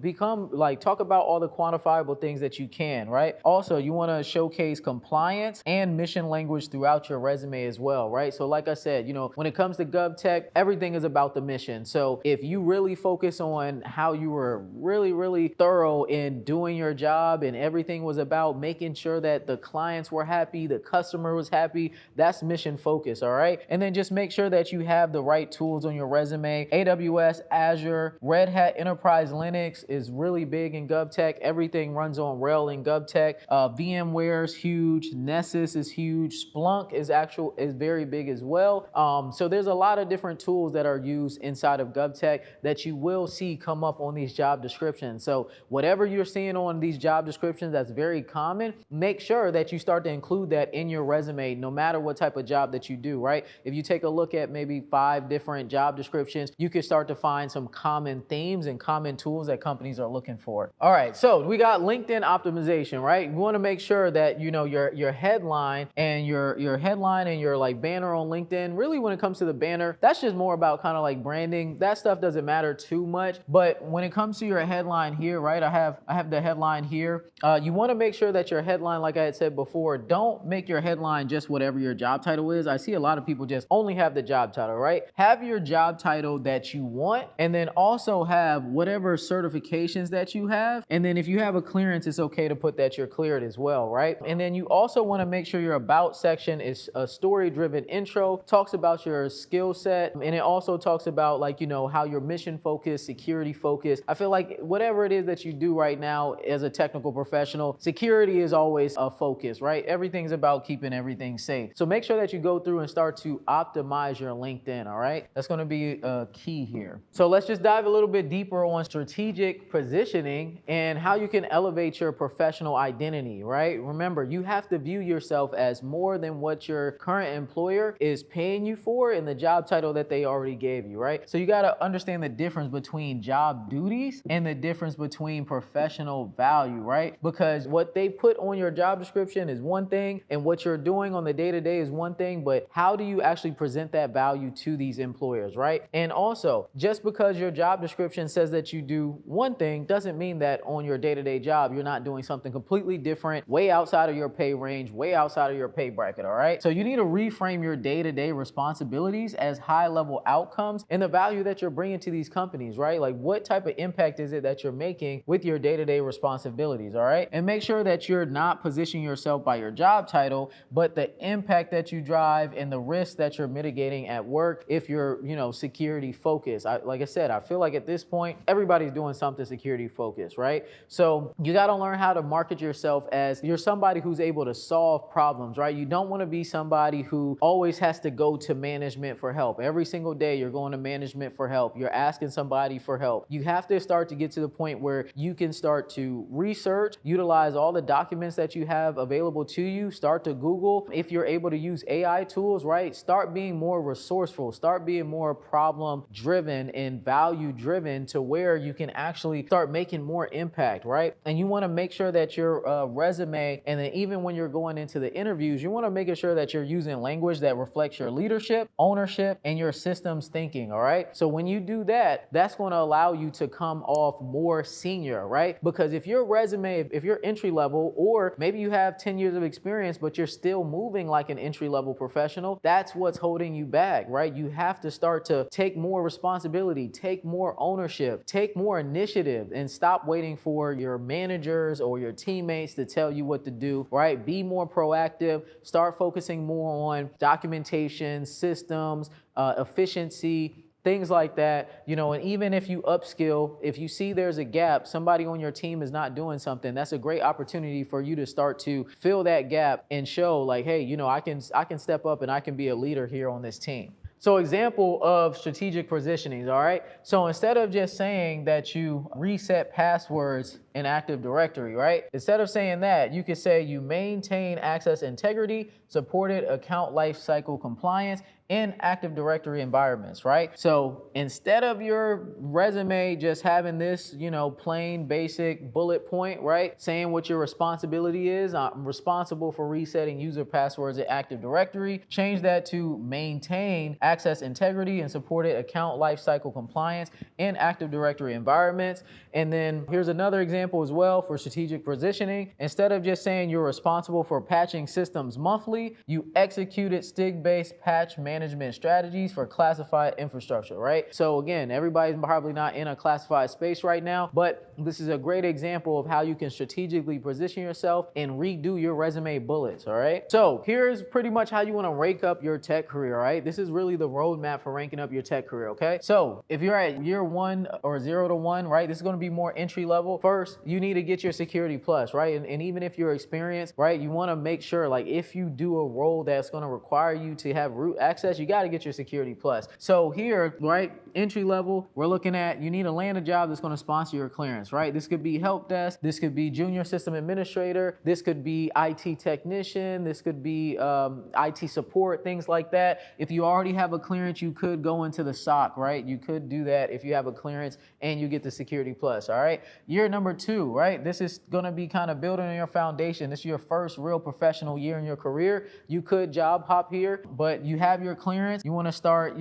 talk about all the quantifiable things that you can, right? Also, you want to showcase compliance and mission language throughout your resume as well, right? So like I said, you know, when it comes to GovTech, everything is about the mission. So if you really focus on how you were really thorough in doing your job and everything was about making sure that the clients were happy, the customer was happy, that's mission focus, all right? And then just make sure that you have the right tools on your resume. AWS, Azure, Red Hat Enterprise Linux is really big in GovTech. Everything runs on Rail in GovTech. VMware is huge. Nessus is huge. Splunk is very big as well. So there's a lot of different tools that are used inside of GovTech that you will see come up on these job descriptions. So whatever you're seeing on these job descriptions that's very common, make sure that you start to include that in your resume, no matter what type of job that you do, right? If you take a look at maybe 5 different job descriptions, you can start to find some common themes and common tools that companies are looking for. All right, so we got LinkedIn optimization, right? You want to make sure that, you know, your headline and your like banner on LinkedIn, really when it comes to the banner, that's just more about kind of like branding. That stuff doesn't matter too much. But when it comes to your headline here, right? I have the headline here. You want to make sure that your headline, like I had said before, don't make your headline just whatever your job title is. I see a lot of people just only have the job title, right? Have your job title that you want, and then also have whatever certifications that you have. And then if you have a clearance, it's okay to put that you're cleared as well, right? And then you also want to make sure your about section is a story-driven intro, talks about your skill set, and it also talks about, like, you know, how you're mission focused, security focused. I feel like whatever it is that you do right now as a technical professional, security is always a focus, right? Everything's about keeping everything safe. So make sure that you go through and start to optimize your LinkedIn, all right? That's going to be a key here. So let's just dive a little bit deeper on strategic positioning and how you can elevate your professional identity, right? Remember, you have to view yourself as more than what your current employer is paying you for in the job title that they already gave you, right? So you got to understand the difference between job duties and the difference between professional value, right? Because what they put on your job description is one thing, and what you're doing on the day-to-day is one thing, but how do you actually present that value to these employers, right? And also, just because your job description says that you do one thing doesn't mean that on your day-to-day job you're not doing something completely different, way outside of your pay range, way outside of your pay bracket, all right? So you need to reframe your day-to-day responsibilities as high-level outcomes and the value that you're bringing to these companies, right? Like, what type of impact is it that you're making with your day-to-day responsibilities, all right? And make sure that you're not positioning yourself by your job title, but the impact that you drive and the risk that you're mitigating at work if you're, you know, security focused. Like I said, I feel like at this point, everybody's doing something security focused, right? So you got to learn how to market yourself as you're somebody who's able to solve problems, right? You don't want to be somebody who always has to go to management for help. Every single day you're going to management for help. You're asking somebody for help. You have to start to get to the point where you can start to research, utilize all the documents that you have available to you, start to Google. If you're able to use AI tools, right? Start being more resourceful, start being more problem driven and value driven to where you can actually start making more impact, right? And you want to make sure that your resume, and then even when you're going into the interviews, you want to make sure that you're using language that reflects your leadership, ownership, and your systems thinking, all right? So when you do that, that's going to allow you to come off more senior, right? Because if your resume, if you're entry level, or maybe you have 10 years of experience, but you're still moving like an entry level professional, that's what's holding you back, right? You have to start to take more responsibility, take more ownership, take more initiative, and stop waiting for your managers or your teammates to tell you what to do, right? Be more proactive, start focusing more on documentation, systems, efficiency, things like that, and even if you upskill, if you see there's a gap, somebody on your team is not doing something, that's a great opportunity for you to start to fill that gap and show like, hey, I can step up and I can be a leader here on this team. So example of strategic positionings, all right? So instead of just saying that you reset passwords in Active Directory, right? Instead of saying that, you could say you maintain access integrity, supported account lifecycle compliance in Active Directory environments, right? So instead of your resume just having this, plain basic bullet point, right? Saying what your responsibility is, I'm responsible for resetting user passwords in Active Directory. Change that to maintain access integrity and supported account lifecycle compliance in Active Directory environments. And then here's another example as well for strategic positioning. Instead of just saying you're responsible for patching systems monthly, you executed STIG-based patch management strategies for classified infrastructure, right? So again, everybody's probably not in a classified space right now, but this is a great example of how you can strategically position yourself and redo your resume bullets, all right? So here's pretty much how you want to rank up your tech career, right? This is really the roadmap for ranking up your tech career, okay? So if you're at year 1 or 0 to 1, right, this is going to be more entry level. First, you need to get your security plus, right? And even if you're experienced, right, you want to make sure, like, if you do a role that's going to require you to have root access, you got to get your security plus. So here, right, entry level, we're looking at, you need to land a job that's going to sponsor your clearance, right? This could be help desk, this could be junior system administrator, this could be IT technician, this could be IT support, things like that. If you already have a clearance, you could go into the SOC, right? You could do that if you have a clearance and you get the security plus, all right? Year number 2, right? This is going to be kind of building on your foundation. This is your first real professional year in your career. You could job hop here, but you have your clearance. You want to start,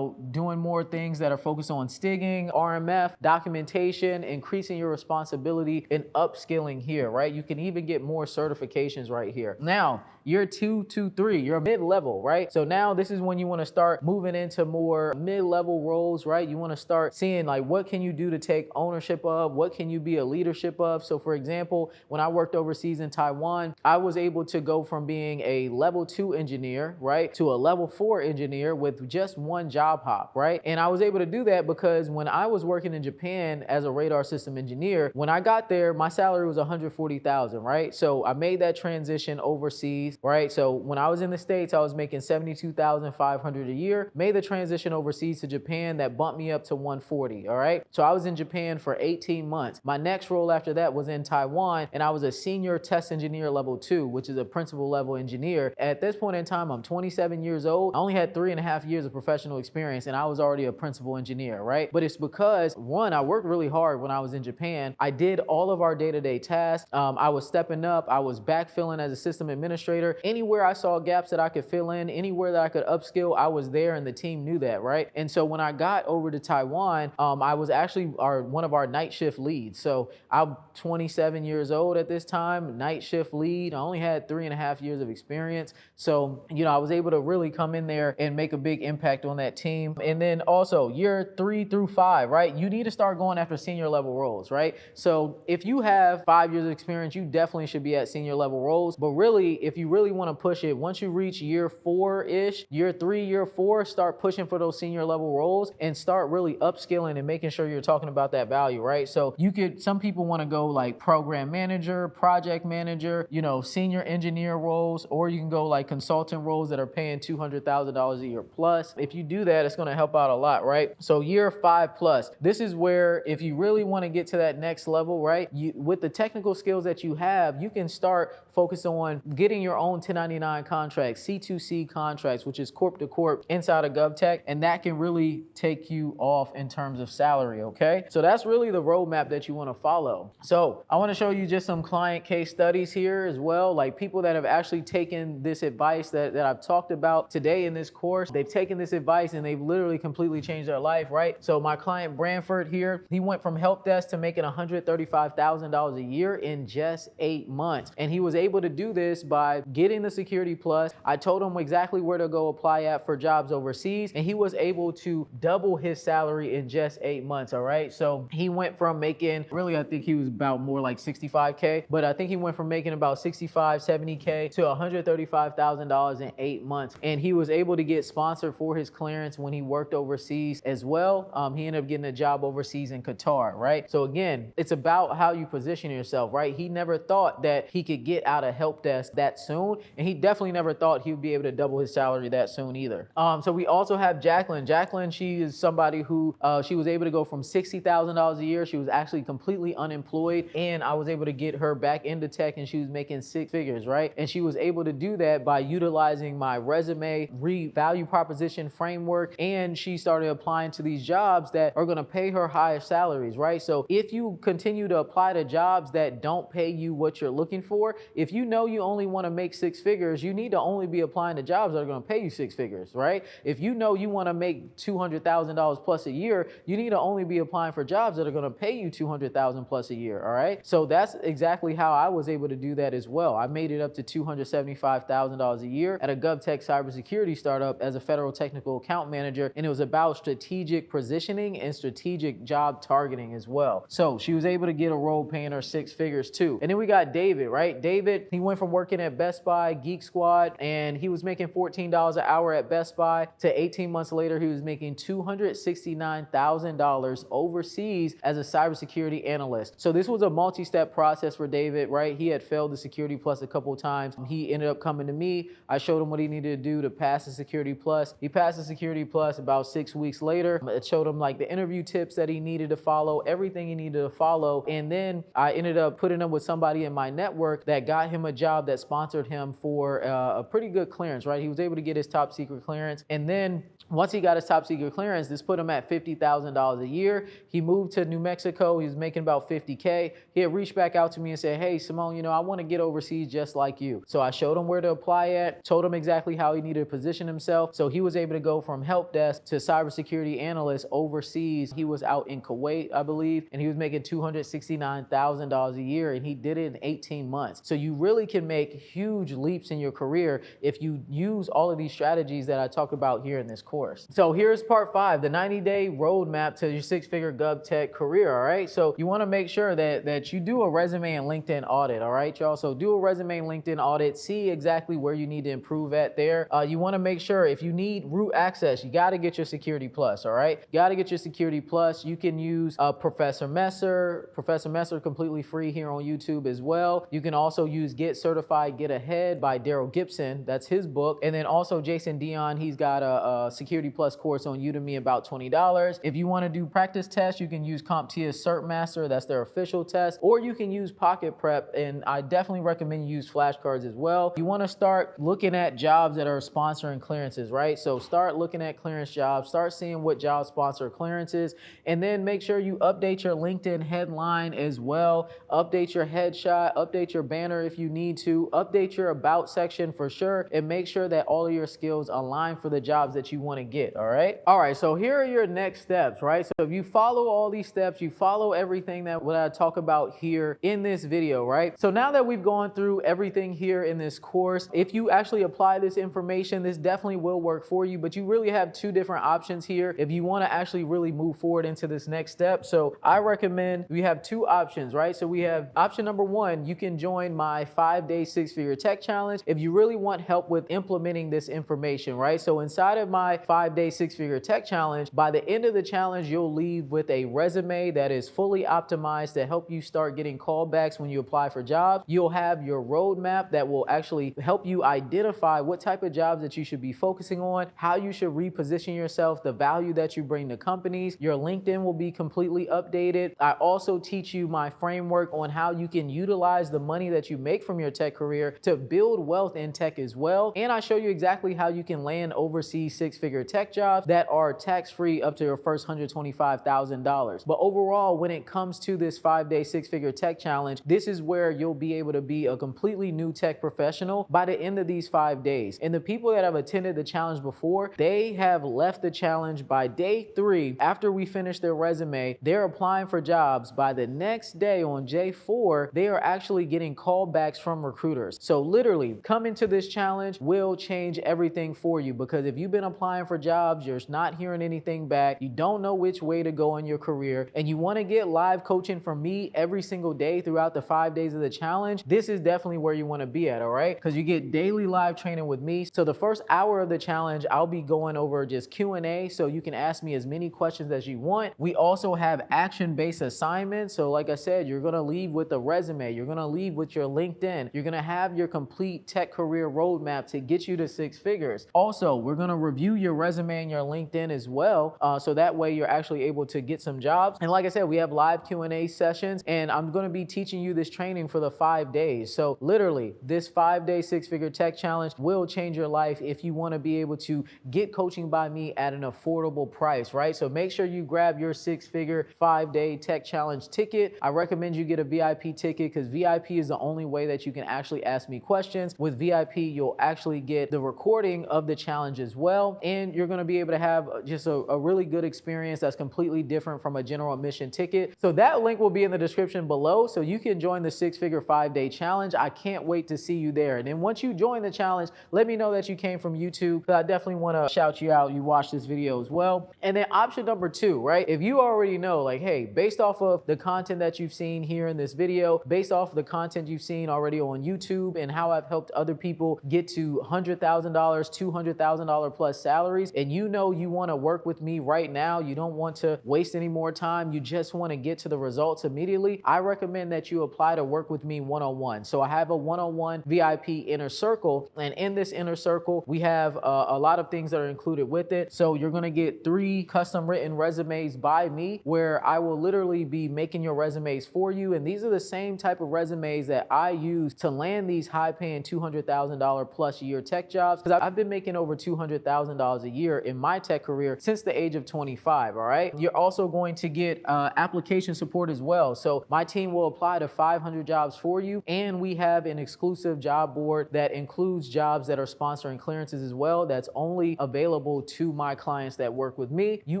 doing more things that are focused on stigging, RMF, documentation, increasing your responsibility and upskilling here, right? You can even get more certifications right here. Now, year 2 to 3, you're mid-level, right? So now this is when you want to start moving into more mid-level roles, right? You want to start seeing like, what can you do to take ownership of? What can you be a leadership of? So for example, when I worked overseas in Taiwan, I was able to go from being a level 2 engineer, right, to a level 4 engineer with just one job hop, right? And I was able to do that because when I was working in Japan as a radar system engineer, when I got there, my salary was $140,000, right? So I made that transition overseas, right? So when I was in the States, I was making $72,500 a year, made the transition overseas to Japan, that bumped me up to 140, all right? So I was in Japan for 18 months. My next role after that was in Taiwan, and I was a senior test engineer level 2, which is a principal level engineer. At this point in time, I'm 27 years old. I only had 3.5 years of professional experience, and I was already a principal engineer, right? But it's because, one, I worked really hard when I was in Japan. I did all of our day-to-day tasks. I was stepping up. I was backfilling as a system administrator. Anywhere I saw gaps that I could fill in, anywhere that I could upskill, I was there, and the team knew that, right? And so when I got over to Taiwan, I was actually one of our night shift leads. So I'm 27 years old at this time, night shift lead. I only had 3.5 years of experience. So, I was able to really come in there and make a big impact on that team. And then also year 3 through 5, right? You need to start going after senior level roles, right? So if you have 5 years of experience, you definitely should be at senior level roles. But really, if you really want to push it, once you reach year 4-ish, year 3, year 4, start pushing for those senior level roles and start really upskilling and making sure you're talking about that value, right? So some people want to go like program manager, project manager, senior engineer roles, or you can go like consultant roles that are paying $200,000 a year plus. If you do that, it's going to help out a lot, right? So year 5 plus, this is where if you really want to get to that next level, right? With the technical skills that you have, you can start focus on getting your own 1099 contracts, C2C contracts, which is corp to corp inside of GovTech, and that can really take you off in terms of salary, okay? So that's really the roadmap that you want to follow. So I want to show you just some client case studies here as well, like people that have actually taken this advice that I've talked about today in this this course, they've taken this advice and they've literally completely changed their life, right? So my client Branford here, he went from help desk to making $135,000 a year in just 8 months. And he was able to do this by getting the Security Plus. I told him exactly where to go apply at for jobs overseas, and he was able to double his salary in just 8 months, all right? So he went from making, really, I think he was about more like 65K, but I think he went from making about 65, 70K to $135,000 in 8 months. And he was able to get sponsored for his clearance when he worked overseas as well. He ended up getting a job overseas in Qatar, right? So again, it's about how you position yourself, right? He never thought that he could get out of help desk that soon, and he definitely never thought he would be able to double his salary that soon either. So we also have Jacqueline. Jacqueline, she is somebody who she was able to go from $60,000 a year. She was actually completely unemployed, and I was able to get her back into tech, and she was making 6 figures, right? And she was able to do that by utilizing my resume value proposition framework, and she started applying to these jobs that are going to pay her higher salaries, right? So if you continue to apply to jobs that don't pay you what you're looking for, if you know you only want to make 6 figures, you need to only be applying to jobs that are going to pay you 6 figures, right? If you know you want to make $200,000 plus a year, you need to only be applying for jobs that are going to pay you $200,000 plus a year, all right? So that's exactly how I was able to do that as well. I made it up to $275,000 a year at a GovTech cybersecurity startup as a federal technical account manager, and it was about strategic positioning and strategic job targeting as well. So she was able to get a role paying her 6 figures too. And then we got David, right? David, he went from working at Best Buy, Geek Squad, and he was making $14 an hour at Best Buy to 18 months later, he was making $269,000 overseas as a cybersecurity analyst. So this was a multi-step process for David, right? He had failed the Security Plus a couple of times. He ended up coming to me. I showed him what he needed to do to pass the Security Plus. He passed the Security Plus about 6 weeks later. It showed him like the interview tips that he needed to follow, everything he needed to follow. And then I ended up putting him with somebody in my network that got him a job that sponsored him for a pretty good clearance, right? He was able to get his top secret clearance. And then once he got his top secret clearance, this put him at $50,000 a year. He moved to New Mexico. He was making about 50K. He had reached back out to me and said, hey, Simone, you know, I want to get overseas just like you. So I showed him where to apply at, told him exactly how he needed to position himself. So he was able to go from help desk to cybersecurity analyst overseas. He was out in Kuwait, I believe, and he was making $269,000 a year, and he did it in 18 months. So you really can make huge leaps in your career if you use all of these strategies that I talked about here in this course. So here's part 5, the 90-day roadmap to your 6-figure GovTech career, all right? So you want to make sure that you do a resume and LinkedIn audit, all right, y'all? So do a resume and LinkedIn audit, see exactly where you need to improve at there. You want to make sure if you need root access, you got to get your Security Plus, all right? You got to get your Security Plus. You can use Professor Messer. Professor Messer completely free here on YouTube as well. You can also use Get Certified, Get Ahead by Daryl Gibson. That's his book. And then also Jason Dion, he's got a Security Plus course on Udemy, about $20. If you want to do practice tests, you can use CompTIA CertMaster. That's their official test. Or you can use Pocket Prep, and I definitely recommend you use flashcards as well. You want to start looking at jobs that are sponsoring clearances, right? So start looking at clearance jobs, start seeing what jobs sponsor clearances, and then make sure you update your LinkedIn headline as well. Update your headshot, update your banner if you need to, update your about section for sure, and make sure that all of your skills align for the jobs that you want to get, all right? All right, so here are your next steps, right? So if you follow all these steps, you follow everything that what I talk about here in this video, right? So now that we've gone through everything here in this course, if you actually apply this information, this definitely will work for you, but you really have 2 different options here if you want to actually really move forward into this next step. So I recommend we have 2 options, right? So we have option number 1, you can join my 5-day 6-figure tech challenge if you really want help with implementing this information, right? So inside of my 5-day 6-figure tech challenge, by the end of the challenge, you'll leave with a resume that is fully optimized to help you start getting callbacks when you apply for jobs. You'll have your roadmap that will actually help you identify what type of jobs that you should be focusing on, how you should reposition yourself, the value that you bring to companies. Your LinkedIn will be completely updated. I also teach you my framework on how you can utilize the money that you make from your tech career to build wealth in tech as well. And I show you exactly how you can land overseas 6-figure tech jobs that are tax-free up to your first $125,000. But overall, when it comes to this 5-day 6-figure tech challenge, this is where you'll be able to be a completely new tech professional by the end of these 5 days. And the people that have attended attended the challenge before, they have left the challenge by day 3. After we finish their resume, they're applying for jobs. By the next day on J4, they are actually getting callbacks from recruiters. So literally, coming to this challenge will change everything for you, because if you've been applying for jobs, you're not hearing anything back, you don't know which way to go in your career, and you want to get live coaching from me every single day throughout the 5 days of the challenge, this is definitely where you want to be at, all right? Because you get daily live training with me. So the first hour of the challenge, I'll be going over just Q&A, so you can ask me as many questions as you want. We also have action-based assignments. So like I said, you're going to leave with a resume, you're going to leave with your LinkedIn, you're going to have your complete tech career roadmap to get you to 6 figures. Also, we're going to review your resume and your LinkedIn as well, so that way you're actually able to get some jobs. And like I said, we have live Q&A sessions, and I'm going to be teaching you this training for the 5 days. So literally, this 5-day 6-figure tech challenge will change your life if you want to be able to get coaching by me at an affordable price, right? So make sure you grab your 6-figure 5-day tech challenge ticket. I recommend you get a VIP ticket, because VIP is the only way that you can actually ask me questions. With VIP, you'll actually get the recording of the challenge as well, and you're going to be able to have just a really good experience that's completely different from a general admission ticket. So that link will be in the description below, so you can join the 6-figure 5-day challenge. I can't wait to see you there. And then once you join the challenge, let me know that you came from YouTube, because I definitely want to shout you out. You watch this video as well. And then option number 2, right? If you already know, like, hey, based off of the content that you've seen here in this video, based off of the content you've seen already on YouTube and how I've helped other people get to $100,000, $200,000 plus salaries, and you know you want to work with me right now, you don't want to waste any more time, you just want to get to the results immediately, I recommend that you apply to work with me one-on-one. So I have a one-on-one VIP inner circle, and in this inner circle, we have a lot of things that are included with it. So you're going to get 3 custom written resumes by me, where I will literally be making your resumes for you. And these are the same type of resumes that I use to land these high-paying $200,000 plus year tech jobs, because I've been making over $200,000 a year in my tech career since the age of 25, all right? You're also going to get application support as well. So my team will apply to 500 jobs for you, and we have an exclusive job board that includes jobs that are sponsoring clearances as well, that's only available to my clients that work with me. You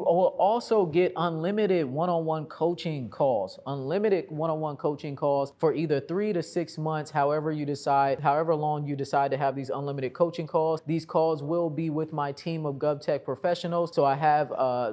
will also get unlimited one-on-one coaching calls, for either 3 to 6 months, however long you decide to have these unlimited coaching calls. These calls will be with my team of GovTech professionals. So I have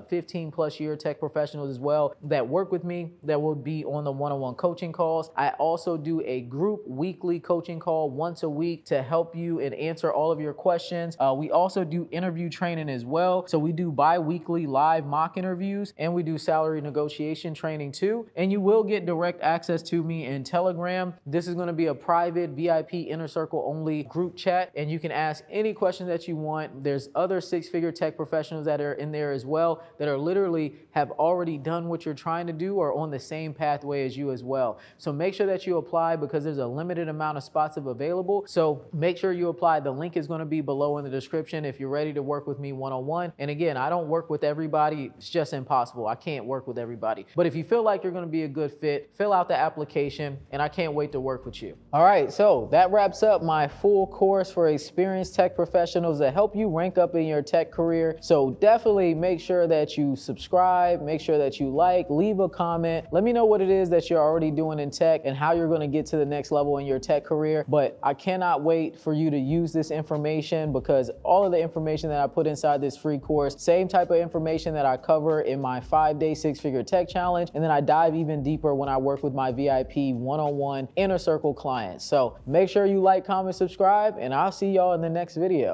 15 plus year tech professionals as well that work with me that will be on the one-on-one coaching calls. I also do a group weekly coaching call once a week to help you and answer all of your questions. We also do interview training as well. So we do bi-weekly live mock interviews, and we do salary negotiation training too. And you will get direct access to me in Telegram. This is going to be a private VIP inner circle only group chat, and you can ask any questions that you want. There's other 6-figure tech professionals that are in there as well that are literally have already done what you're trying to do or on the same pathway as you as well. So make sure that you apply, because there's a limited amount of spots available. So make sure you apply. The link is going to be below in the description if you're ready to work with me one-on-one. And again, I don't work with everybody. It's just impossible. I can't work with everybody. But if you feel like you're going to be a good fit, fill out the application, and I can't wait to work with you. All right, so that wraps up my full course for experienced tech professionals to help you rank up in your tech career. So definitely make sure that you subscribe, make sure that you like, leave a comment. Let me know what it is that you're already doing in tech and how you're going to get to the next level in your tech career. But I cannot wait for you to use this information, because all of the information that I put inside this free course, same type of information that I cover in my 5-day 6-figure tech challenge. And then I dive even deeper when I work with my VIP one-on-one inner circle clients. So make sure you like, comment, subscribe, and I'll see y'all in the next video.